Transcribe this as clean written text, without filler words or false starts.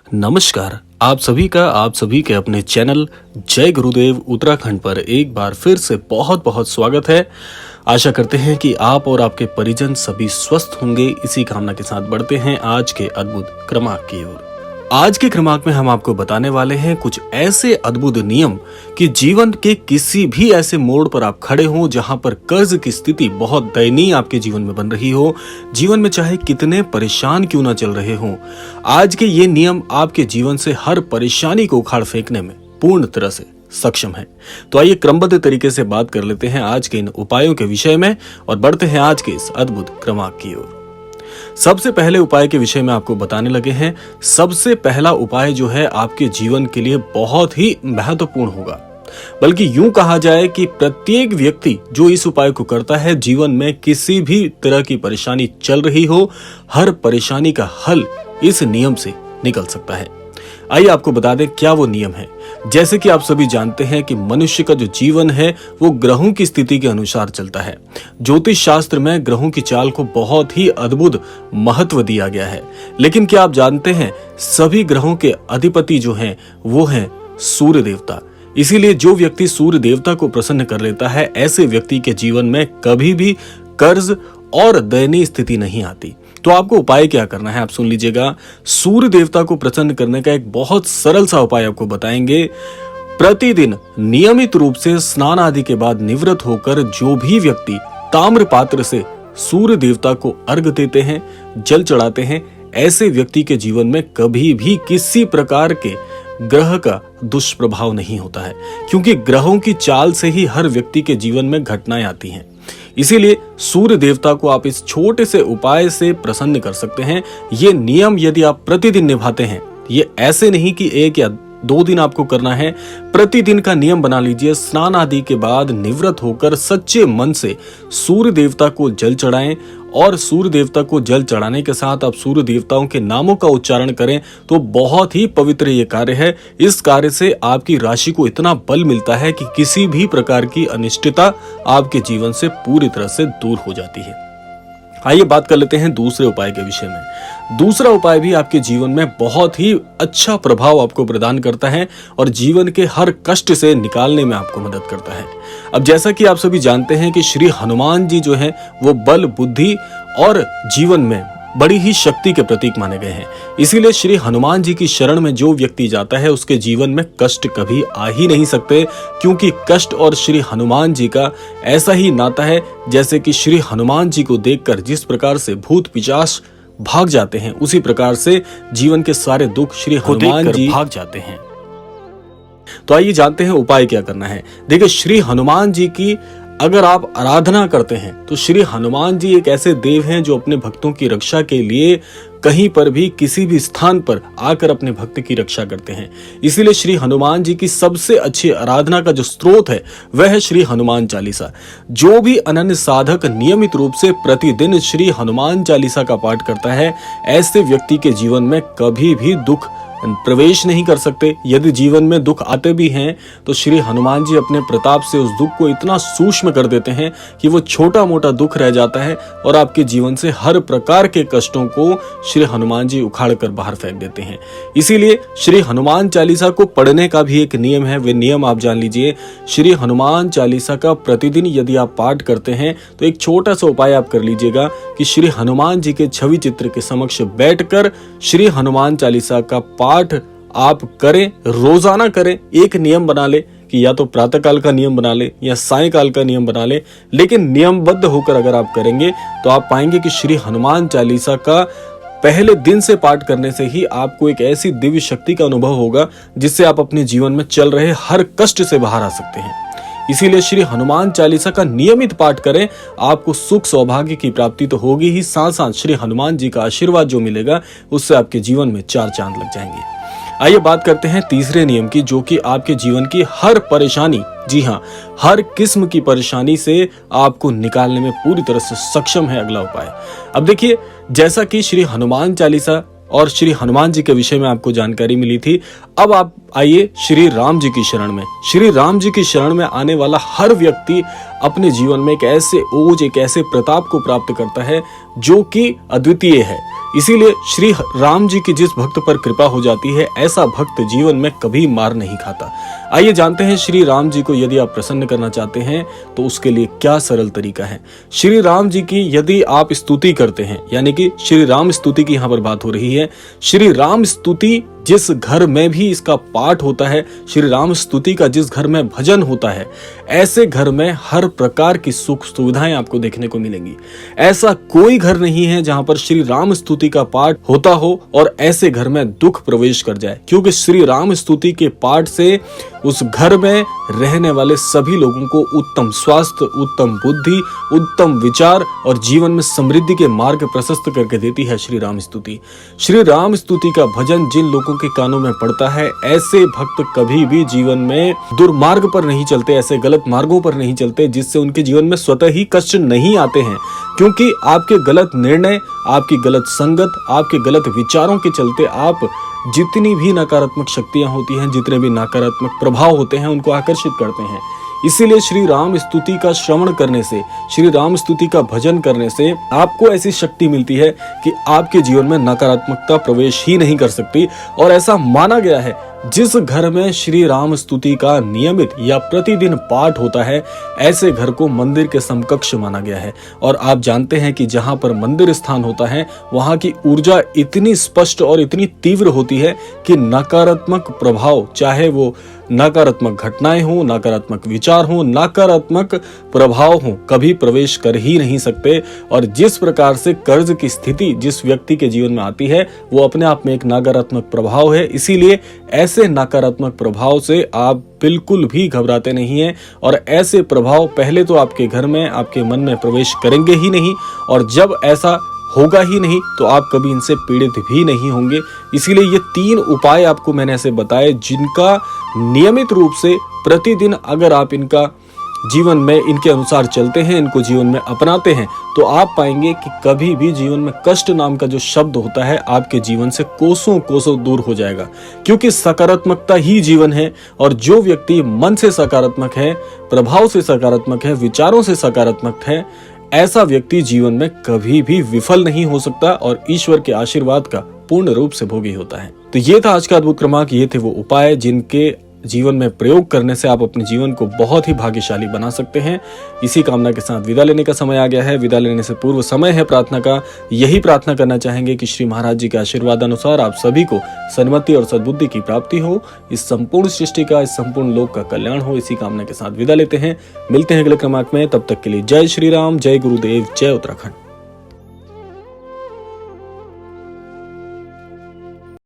नमस्कार। आप सभी के अपने चैनल जय गुरुदेव उत्तराखंड पर एक बार फिर से बहुत बहुत स्वागत है। आशा करते हैं कि आप और आपके परिजन सभी स्वस्थ होंगे। इसी कामना के साथ बढ़ते हैं आज के अद्भुत क्रमांक की ओर। आज के क्रमांक में हम आपको बताने वाले हैं कुछ ऐसे अद्भुत नियम कि जीवन के किसी भी ऐसे मोड़ पर आप खड़े हो जहां पर कर्ज की स्थिति बहुत दयनीय आपके जीवन में बन रही हो, जीवन में चाहे कितने परेशान क्यों ना चल रहे हो, आज के ये नियम आपके जीवन से हर परेशानी को उखाड़ फेंकने में पूर्ण तरह से सक्षम है। तो आइए क्रमबद्ध तरीके से बात कर लेते हैं आज के इन उपायों के विषय में और बढ़ते हैं आज के इस अद्भुत क्रमांक की ओर। सबसे पहले उपाय के विषय में आपको बताने लगे हैं। सबसे पहला उपाय जो है आपके जीवन के लिए बहुत ही महत्वपूर्ण होगा, बल्कि यूं कहा जाए कि प्रत्येक व्यक्ति जो इस उपाय को करता है, जीवन में किसी भी तरह की परेशानी चल रही हो, हर परेशानी का हल इस नियम से निकल सकता है। आइए आपको बता दें क्या वो नियम है। जैसे कि आप सभी जानते हैं कि मनुष्य का जो जीवन है वो ग्रहों की स्थिति के अनुसार चलता है। ज्योतिष शास्त्र में ग्रहों की चाल को बहुत ही अद्भुत महत्व दिया गया है। लेकिन क्या आप जानते हैं सभी ग्रहों के अधिपति जो हैं वो हैं सूर्य देवता। इसीलिए जो व्यक्ति सूर्य देवता को प्रसन्न कर लेता है, ऐसे व्यक्ति के जीवन में कभी भी कर्ज और दयनीय स्थिति नहीं आती। तो आपको उपाय क्या करना है आप सुन लीजिएगा। सूर्य देवता को प्रसन्न करने का एक बहुत सरल सा उपाय आपको बताएंगे। प्रतिदिन नियमित रूप से स्नान आदि के बाद निवृत्त होकर जो भी व्यक्ति ताम्र पात्र से सूर्य देवता को अर्घ देते हैं, जल चढ़ाते हैं, ऐसे व्यक्ति के जीवन में कभी भी किसी प्रकार के ग्रह का दुष्प्रभाव नहीं होता है, क्योंकि ग्रहों की चाल से ही हर व्यक्ति के जीवन में घटनाएं आती हैं। इसीलिए सूर्य देवता को आप इस छोटे से उपाय से प्रसन्न कर सकते हैं। ये नियम यदि आप प्रतिदिन निभाते हैं, ये ऐसे नहीं कि 1 या 2 दिन आपको करना है, प्रतिदिन का नियम बना लीजिए। स्नान आदि के बाद निवृत्त होकर सच्चे मन से सूर्य देवता को जल चढ़ाएं और सूर्य देवता को जल चढ़ाने के साथ आप सूर्य देवताओं के नामों का उच्चारण करें तो बहुत ही पवित्र ये कार्य है। इस कार्य से आपकी राशि को इतना बल मिलता है कि किसी भी प्रकार की अनिष्टता आपके जीवन से पूरी तरह से दूर हो जाती है। आइए बात कर लेते हैं दूसरे उपाय के विषय में। दूसरा उपाय भी आपके जीवन में बहुत ही अच्छा प्रभाव आपको प्रदान करता है और जीवन के हर कष्ट से निकालने में आपको मदद करता है। अब जैसा कि आप सभी जानते हैं कि श्री हनुमान जी जो हैं वो बल, बुद्धि और जीवन में बड़ी ही शक्ति के प्रतीक माने गए हैं। इसीलिए श्री हनुमान जी की शरण में जो व्यक्ति जाता है उसके जीवन में कष्ट कभी आ ही नहीं सकते, क्योंकि कष्ट और श्री हनुमान जी का ऐसा ही नाता है जैसे कि श्री हनुमान जी को देखकर जिस प्रकार से भूत पिशाच भाग जाते हैं, उसी प्रकार से जीवन के सारे दुख श्री हनुमान जी भाग जाते हैं। तो आइए जानते हैं उपाय क्या करना है। देखिए, श्री हनुमान जी की अगर आप आराधना करते हैं तो श्री हनुमान जी एक ऐसे देव हैं जो अपने भक्तों की रक्षा के लिए कहीं पर भी किसी भी स्थान पर आकर अपने भक्त की रक्षा करते हैं। इसीलिए श्री हनुमान जी की सबसे अच्छी आराधना का जो स्रोत है वह है श्री हनुमान चालीसा। जो भी अनन्य साधक नियमित रूप से प्रतिदिन श्री हनुमान चालीसा का पाठ करता है, ऐसे व्यक्ति के जीवन में कभी भी दुख प्रवेश नहीं कर सकते। यदि जीवन में दुख आते भी हैं तो श्री हनुमान जी अपने प्रताप से उस दुख को इतना सूक्ष्म कर देते हैं कि वो छोटा मोटा दुख रह जाता है और आपके जीवन से हर प्रकार के कष्टों को श्री हनुमान जी उखाड़ कर बाहर फेंक देते हैं। इसीलिए श्री हनुमान चालीसा को पढ़ने का भी एक नियम है। वे नियम आप जान लीजिए। श्री हनुमान चालीसा का प्रतिदिन यदि आप पाठ करते हैं तो एक छोटा सा उपाय आप कर लीजिएगा कि श्री हनुमान जी के छवि चित्र के समक्ष बैठकर श्री हनुमान चालीसा का पाठ आप करें, रोजाना करें। एक नियम बना ले कि या तो प्रातः काल का नियम बना ले या सायंकाल का नियम बना ले, लेकिन नियमबद्ध होकर अगर आप करेंगे तो आप पाएंगे कि श्री हनुमान चालीसा का पहले दिन से पाठ करने से ही आपको एक ऐसी दिव्य शक्ति का अनुभव होगा जिससे आप अपने जीवन में चल रहे हर कष्ट से बाहर आ सकते हैं। इसीलिए श्री हनुमान चालीसा का नियमित पाठ करें। आपको सुख सौभाग्य की प्राप्ति तो होगी ही, साथ साथ श्री हनुमान जी का आशीर्वाद जो मिलेगा उससे आपके जीवन में 4 चांद लग जाएंगे। आइए बात करते हैं तीसरे नियम की, जो कि आपके जीवन की हर परेशानी, जी हाँ, हर किस्म की परेशानी से आपको निकालने में पूरी तरह से सक्षम है अगला उपाय। अब देखिए, जैसा कि श्री हनुमान चालीसा और श्री हनुमान जी के विषय में आपको जानकारी मिली थी, अब आप आइए श्री राम जी की शरण में। श्री राम जी की शरण में आने वाला हर व्यक्ति अपने जीवन में एक ऐसे ओज, एक ऐसे प्रताप को प्राप्त करता है जो कि अद्वितीय है। इसीलिए श्री राम जी की जिस भक्त पर कृपा हो जाती है, ऐसा भक्त जीवन में कभी मार नहीं खाता। आइए जानते हैं श्री राम जी को यदि आप प्रसन्न करना चाहते हैं तो उसके लिए क्या सरल तरीका है। श्री राम जी की यदि आप स्तुति करते हैं, यानी कि श्री राम स्तुति की यहाँ पर बात हो रही है। श्री राम स्तुति जिस घर में भी इसका पाठ होता है, श्री राम स्तुति का जिस घर में भजन होता है, ऐसे घर में हर प्रकार की सुख सुविधाएं आपको देखने को मिलेंगी। ऐसा कोई घर नहीं है जहां पर श्री राम स्तुति का पाठ होता हो और ऐसे घर में दुख प्रवेश कर जाए, क्योंकि श्री राम स्तुति के पाठ से उस घर में रहने वाले सभी लोगों को उत्तम स्वास्थ्य, उत्तम बुद्धि, उत्तम विचार और जीवन में समृद्धि के मार्ग प्रशस्त करके देती है श्री राम स्तुति। श्री राम स्तुति का भजन जिन लोगों के कानों में पड़ता है, ऐसे भक्त कभी भी जीवन में दुर्मार्ग पर नहीं चलते, ऐसे गलत मार्गों पर नहीं चलते जिससे उनके जीवन में स्वतः ही कष्ट नहीं आते हैं। क्योंकि आपके गलत निर्णय, आपकी गलत संगत, आपके गलत विचारों के चलते आप जितनी भी नकारात्मक शक्तियां होती हैं, जितने भी नकारात्मक प्रभाव होते हैं, उनको आकर्षित करते हैं। इसीलिए श्री राम स्तुति का श्रवण करने से, श्री राम स्तुति का भजन करने से आपको ऐसी शक्ति मिलती है कि आपके जीवन में नकारात्मकता प्रवेश ही नहीं कर सकती। और ऐसा माना गया है, जिस घर में श्री राम स्तुति का नियमित या प्रतिदिन पाठ होता है, ऐसे घर को मंदिर के समकक्ष माना गया है। और आप जानते हैं कि जहां पर मंदिर स्थान होता है, वहां की ऊर्जा इतनी स्पष्ट और इतनी तीव्र होती है कि नकारात्मक प्रभाव, चाहे वो नकारात्मक घटनाएं हो, नकारात्मक विचार हो, नकारात्मक प्रभाव हो, कभी प्रवेश कर ही नहीं सकते। और जिस प्रकार से कर्ज की स्थिति जिस व्यक्ति के जीवन में आती है, वो अपने आप में एक नकारात्मक प्रभाव है। इसीलिए ऐसे नकारात्मक प्रभाव से आप बिल्कुल भी घबराते नहीं हैं। और ऐसे प्रभाव पहले तो आपके घर में, आपके मन में प्रवेश करेंगे ही नहीं, और जब ऐसा होगा ही नहीं तो आप कभी इनसे पीड़ित भी नहीं होंगे। इसीलिए ये 3 उपाय आपको मैंने ऐसे बताए, जिनका नियमित रूप से प्रतिदिन अगर आप इनका जीवन में इनके अनुसार चलते हैं, इनको जीवन में अपनाते हैं, तो आप पाएंगे कि कभी भी जीवन में कष्ट नाम का जो शब्द होता है, आपके जीवन से कोसों कोसों दूर हो जाएगा। क्योंकि सकारात्मकता ही जीवन है। और जो व्यक्ति मन से सकारात्मक है, प्रभाव से सकारात्मक है, विचारों से सकारात्मक है, ऐसा व्यक्ति जीवन में कभी भी विफल नहीं हो सकता और ईश्वर के आशीर्वाद का पूर्ण रूप से भोगी होता है। तो ये था आज का अद्भुत क्रमांक। ये थे वो उपाय जिनके जीवन में प्रयोग करने से आप अपने जीवन को बहुत ही भाग्यशाली बना सकते हैं। इसी कामना के साथ विदा लेने का समय आ गया है। विदा लेने से पूर्व समय है प्रार्थना का। यही प्रार्थना करना चाहेंगे कि श्री महाराज जी के आशीर्वाद अनुसार आप सभी को सन्मति और सद्बुद्धि की प्राप्ति हो, इस संपूर्ण सृष्टि का, इस संपूर्ण लोक का कल्याण हो। इसी कामना के साथ विदा लेते हैं। मिलते हैं अगले क्रमांक में। तब तक के लिए जय श्री राम, जय गुरुदेव, जय उत्तराखंड।